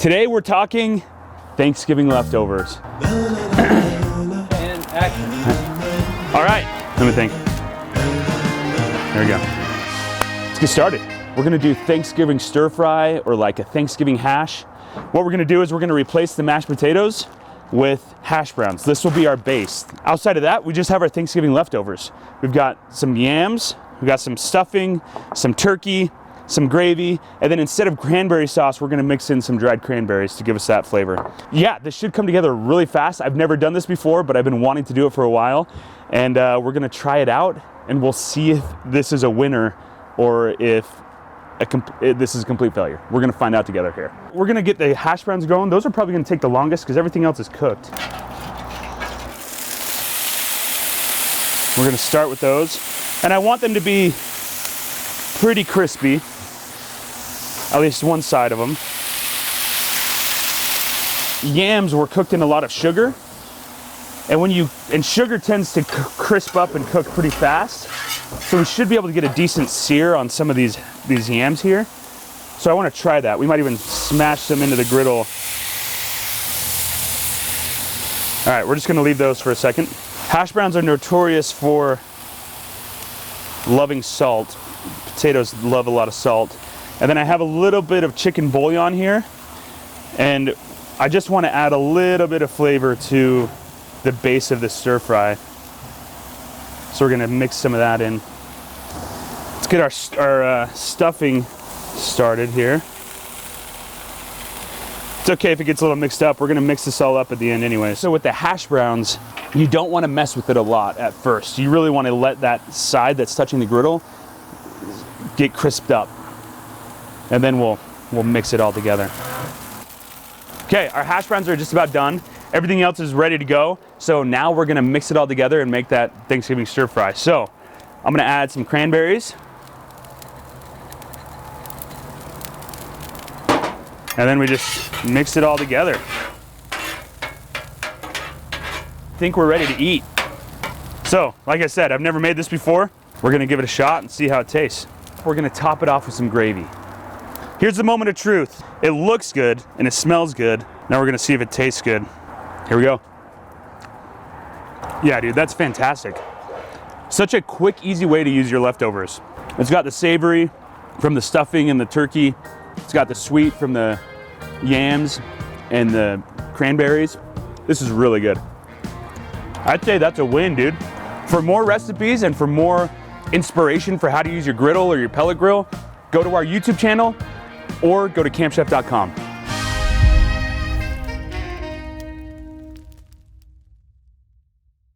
Today we're talking Thanksgiving leftovers. And action. All right, let me think. There we go. Let's get started. We're gonna do Thanksgiving stir fry or like a Thanksgiving hash. What we're gonna do is we're gonna replace the mashed potatoes with hash browns. This will be our base. Outside of that, we just have our Thanksgiving leftovers. We've got some yams, we've got some stuffing, some turkey, some gravy, and then instead of cranberry sauce, we're gonna mix in some dried cranberries to give us that flavor. Yeah, this should come together really fast. I've never done this before, but I've been wanting to do it for a while. And we're gonna try it out, and we'll see if this is a winner or if this is a complete failure. We're gonna find out together here. We're gonna get the hash browns going. Those are probably gonna take the longest because everything else is cooked. We're gonna start with those. And I want them to be pretty crispy, at least one side of them. Yams were cooked in a lot of sugar. And sugar tends to crisp up and cook pretty fast. So we should be able to get a decent sear on some of these yams here. So I want to try that. We might even smash them into the griddle. All right, we're just gonna leave those for a second. Hash browns are notorious for loving salt. Potatoes love a lot of salt. And then I have a little bit of chicken bouillon here. And I just want to add a little bit of flavor to the base of the stir fry. So we're gonna mix some of that in. Let's get our stuffing started here. It's okay if it gets a little mixed up. We're gonna mix this all up at the end anyway. So with the hash browns, you don't wanna mess with it a lot at first. You really wanna let that side that's touching the griddle get crisped up. And then we'll mix it all together. Okay, our hash browns are just about done. Everything else is ready to go. So now we're gonna mix it all together and make that Thanksgiving stir fry. So I'm gonna add some cranberries. And then we just mix it all together. I think we're ready to eat. So, like I said, I've never made this before. We're gonna give it a shot and see how it tastes. We're gonna top it off with some gravy. Here's the moment of truth. It looks good and it smells good. Now we're gonna see if it tastes good. Here we go. Yeah, dude, that's fantastic. Such a quick, easy way to use your leftovers. It's got the savory from the stuffing and the turkey. It's got the sweet from the yams and the cranberries. This is really good. I'd say that's a win, dude. For more recipes and for more inspiration for how to use your griddle or your pellet grill, go to our YouTube channel or go to campchef.com.